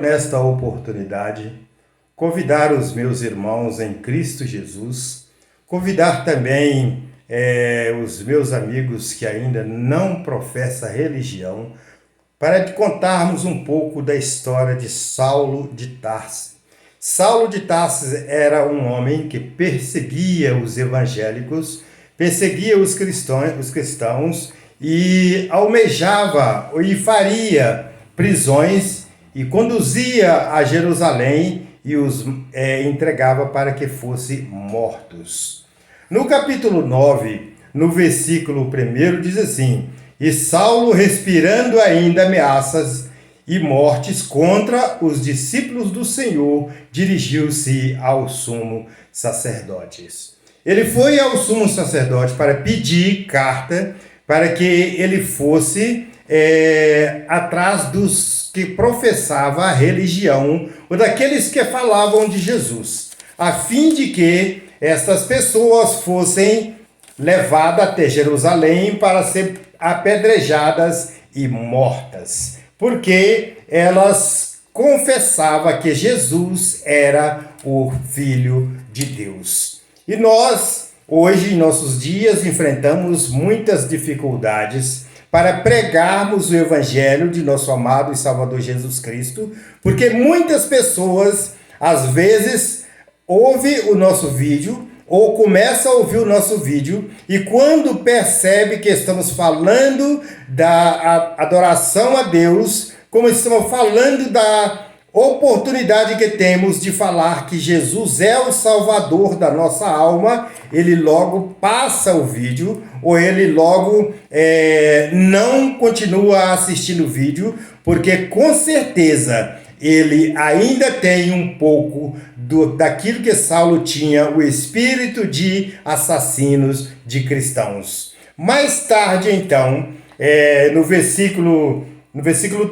nesta oportunidade, convidar os meus irmãos em Cristo Jesus, convidar também os meus amigos que ainda não professam religião, para contarmos um pouco da história de Saulo de Tarso. Saulo de Tarso era um homem que perseguia os evangélicos, perseguia os cristãos e almejava e faria prisões e conduzia a Jerusalém e os entregava para que fossem mortos. No capítulo 9, no versículo 1, diz assim: E Saulo, respirando ainda ameaças e mortes contra os discípulos do Senhor, dirigiu-se ao sumo sacerdote. Ele foi ao sumo sacerdote para pedir carta para que ele fosse atrás dos que professavam a religião ou daqueles que falavam de Jesus, a fim de que estas pessoas fossem levadas até Jerusalém para ser apedrejadas e mortas, porque elas confessavam que Jesus era o Filho de Deus. E nós, hoje, em nossos dias, enfrentamos muitas dificuldades para pregarmos o Evangelho de nosso amado e Salvador Jesus Cristo, porque muitas pessoas, às vezes, ouvem o nosso vídeo ou começa a ouvir o nosso vídeo e quando percebe que estamos falando da adoração a Deus, como estamos falando da oportunidade que temos de falar que Jesus é o Salvador da nossa alma, ele logo passa o vídeo ou ele logo não continua assistindo o vídeo, porque com certeza ele ainda tem um pouco daquilo que Saulo tinha, o espírito de assassinos de cristãos. Mais tarde, então, no versículo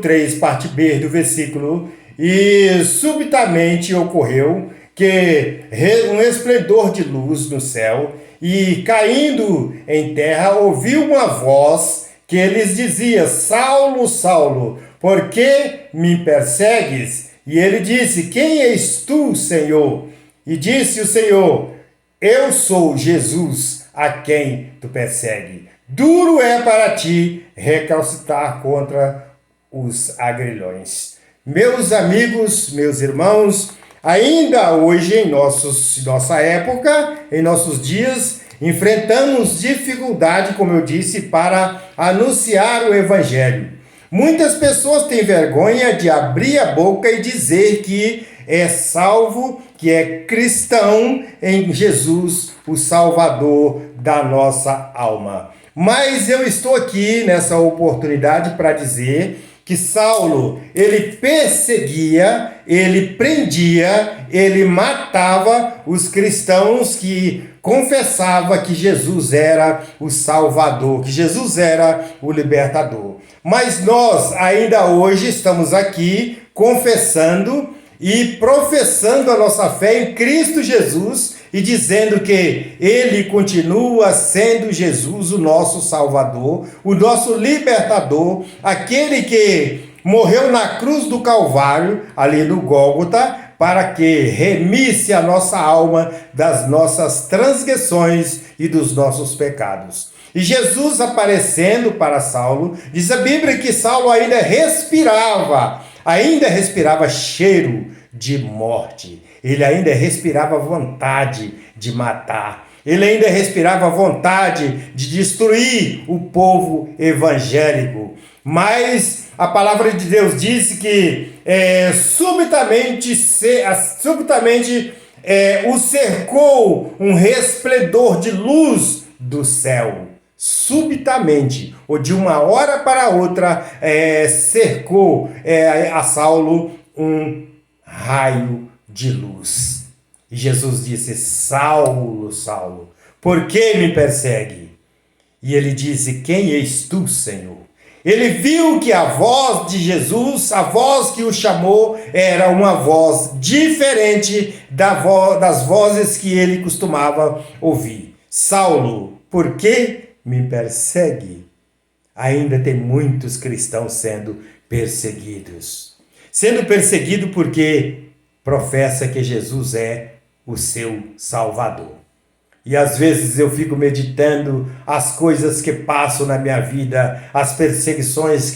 3, parte B do versículo, e subitamente ocorreu que um esplendor de luz no céu, e caindo em terra, ouviu uma voz que lhes dizia: Saulo, Saulo, por que me persegues? E ele disse: Quem és tu, Senhor? E disse o Senhor: Eu sou Jesus, a quem tu persegue. Duro é para ti recalcitrar contra os agrilhões. Meus amigos, meus irmãos, ainda hoje em nossa época, em nossos dias, enfrentamos dificuldade, como eu disse, para anunciar o Evangelho. Muitas pessoas têm vergonha de abrir a boca e dizer que é salvo, que é cristão em Jesus, o Salvador da nossa alma. Mas eu estou aqui nessa oportunidade para dizer que Saulo, ele perseguia, ele prendia, ele matava os cristãos que confessavam que Jesus era o Salvador, que Jesus era o libertador. Mas nós ainda hoje estamos aqui confessando e professando a nossa fé em Cristo Jesus e dizendo que Ele continua sendo Jesus, o nosso Salvador, o nosso libertador, aquele que morreu na cruz do Calvário, ali no Gólgota, para que remisse a nossa alma das nossas transgressões e dos nossos pecados. E Jesus aparecendo para Saulo, diz a Bíblia que Saulo ainda respirava cheiro de morte. Ele ainda respirava vontade de matar. Ele ainda respirava vontade de destruir o povo evangélico. Mas a palavra de Deus diz que subitamente o cercou um resplendor de luz do céu. Subitamente, ou de uma hora para outra, cercou a Saulo um raio de luz. E Jesus disse: Saulo, Saulo, por que me persegue? E ele disse: Quem és tu, Senhor? Ele viu que a voz de Jesus, a voz que o chamou, era uma voz diferente das vozes que ele costumava ouvir. Saulo, por que me persegue? Ainda tem muitos cristãos sendo perseguidos. sendo perseguido porque professa que Jesus é o seu Salvador. E às vezes eu fico meditando as coisas que passo na minha vida, as perseguições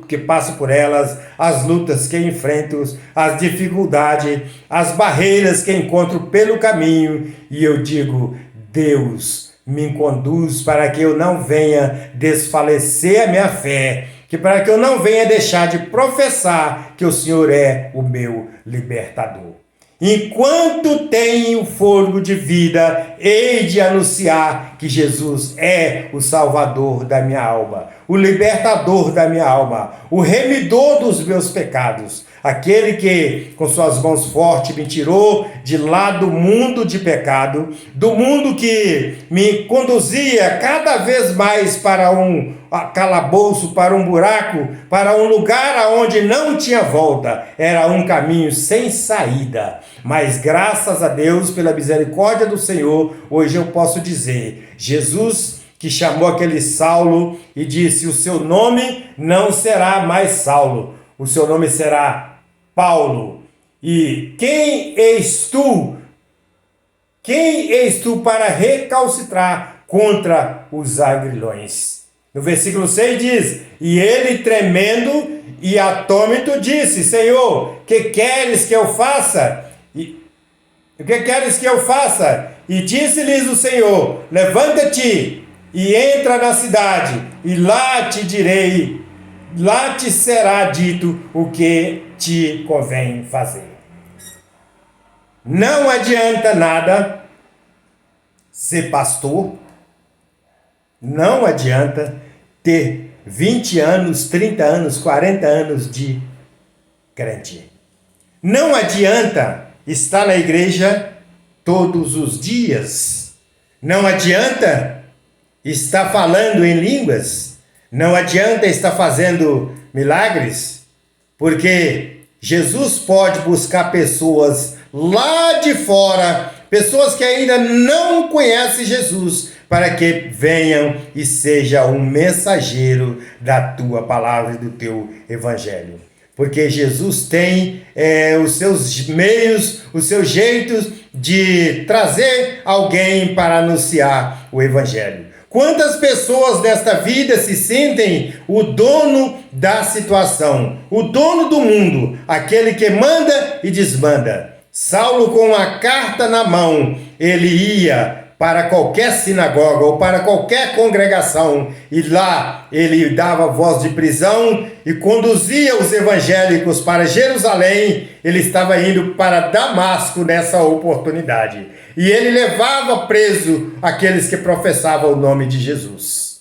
que passo por elas, as lutas que enfrento, as dificuldades, as barreiras que encontro pelo caminho. E eu digo, Deus me conduz para que eu não venha desfalecer a minha fé, que para que eu não venha deixar de professar que o Senhor é o meu libertador. Enquanto tenho fôlego de vida, hei de anunciar que Jesus é o Salvador da minha alma, o libertador da minha alma, o remidor dos meus pecados, aquele que com suas mãos fortes me tirou de lá do mundo de pecado, do mundo que me conduzia cada vez mais para um calabouço, para um buraco, para um lugar onde não tinha volta, era um caminho sem saída. Mas graças a Deus, pela misericórdia do Senhor, hoje eu posso dizer, Jesus que chamou aquele Saulo e disse, o seu nome não será mais Saulo, o seu nome será Paulo. E quem és tu? Quem és tu para recalcitrar contra os agrilhões? No versículo 6 diz, e ele tremendo e atônito disse, Senhor, que queres que eu faça? O que queres que eu faça? E disse-lhes o Senhor, levanta-te e entra na cidade, e lá te direi, lá te será dito o que te convém fazer. Não adianta nada ser pastor, não adianta ter 20 anos, 30 anos, 40 anos de crente. Não adianta estar na igreja todos os dias. Não adianta estar falando em línguas. Não adianta estar fazendo milagres. Porque Jesus pode buscar pessoas lá de fora, pessoas que ainda não conhecem Jesus, para que venham e seja um mensageiro da tua palavra e do teu evangelho. Porque Jesus tem os seus meios, os seus jeitos de trazer alguém para anunciar o evangelho. Quantas pessoas nesta vida se sentem o dono da situação, o dono do mundo, aquele que manda e desmanda. Saulo, com a carta na mão, ele ia para qualquer sinagoga ou para qualquer congregação, e lá ele dava voz de prisão e conduzia os evangélicos para Jerusalém. Ele estava indo para Damasco nessa oportunidade, e ele levava preso aqueles que professavam o nome de Jesus.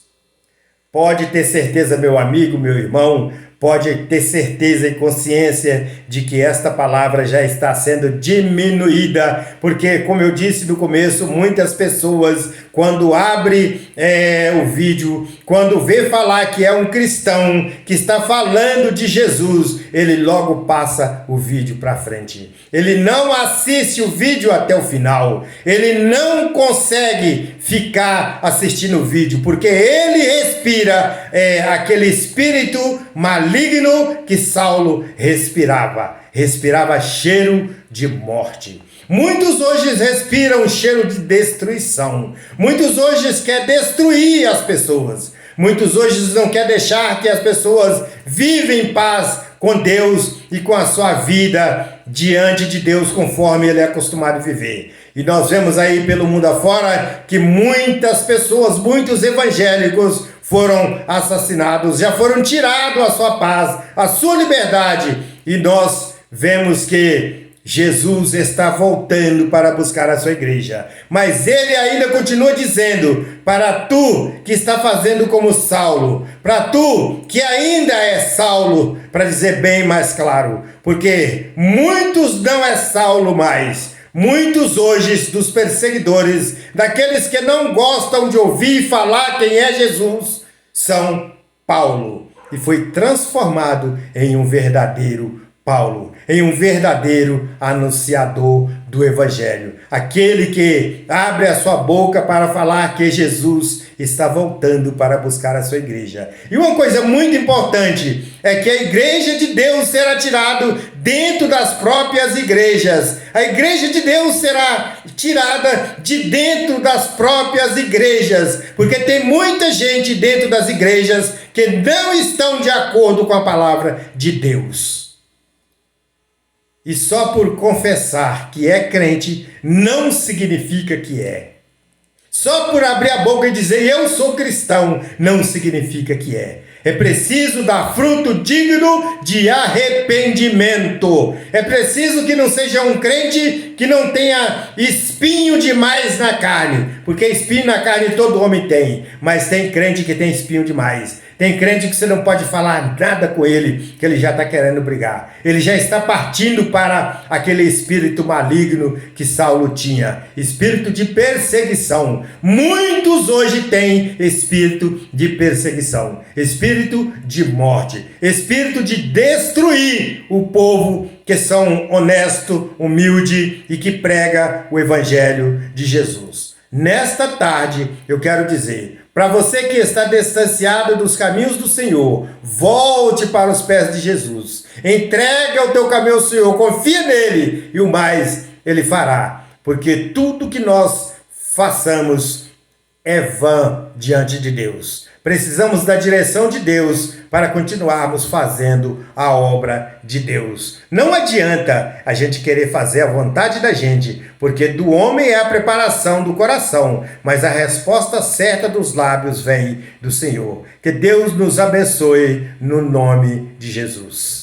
Pode ter certeza, meu amigo, meu irmão, pode ter certeza e consciência de que esta palavra já está sendo diminuída, porque, como eu disse no começo, muitas pessoas, quando abre o vídeo, quando vê falar que é um cristão que está falando de Jesus, ele logo passa o vídeo para frente. Ele não assiste o vídeo até o final. Ele não consegue ficar assistindo o vídeo, porque ele respira aquele espírito maligno que Saulo respirava cheiro de morte. Muitos hoje respiram cheiro de destruição. Muitos hoje querem destruir as pessoas. Muitos hoje não querem deixar que as pessoas vivem em paz com Deus e com a sua vida diante de Deus conforme ele é acostumado a viver. E nós vemos aí pelo mundo afora que muitas pessoas, muitos evangélicos foram assassinados, já foram tirados a sua paz, a sua liberdade. E nós vemos que Jesus está voltando para buscar a sua igreja. Mas ele ainda continua dizendo, para tu que está fazendo como Saulo, para tu que ainda é Saulo, para dizer bem mais claro, porque muitos não é Saulo mais. Muitos hoje dos perseguidores, daqueles que não gostam de ouvir falar quem é Jesus, são Paulo. E foi transformado em um verdadeiro Paulo, em um verdadeiro anunciador do Evangelho. Aquele que abre a sua boca para falar que Jesus está voltando para buscar a sua igreja. E uma coisa muito importante é que a igreja de Deus será tirada dentro das próprias igrejas. A igreja de Deus será tirada de dentro das próprias igrejas, porque tem muita gente dentro das igrejas que não estão de acordo com a palavra de Deus. E só por confessar que é crente não significa que é. Só por abrir a boca e dizer eu sou cristão não significa que é. É preciso dar fruto digno de arrependimento. É preciso que não seja um crente que não tenha espinho demais na carne. Porque espinho na carne todo homem tem. Mas tem crente que tem espinho demais. Tem crente que você não pode falar nada com ele, que ele já está querendo brigar. Ele já está partindo para aquele espírito maligno que Saulo tinha. Espírito de perseguição. Muitos hoje têm espírito de perseguição. Espírito de morte. Espírito de destruir o povo que são honesto, humilde e que prega o evangelho de Jesus. Nesta tarde, eu quero dizer, para você que está distanciado dos caminhos do Senhor, volte para os pés de Jesus. Entrega o teu caminho ao Senhor, confia nele e o mais ele fará. Porque tudo que nós façamos é vã diante de Deus. Precisamos da direção de Deus para continuarmos fazendo a obra de Deus. Não adianta a gente querer fazer a vontade da gente, porque do homem é a preparação do coração, mas a resposta certa dos lábios vem do Senhor. Que Deus nos abençoe no nome de Jesus.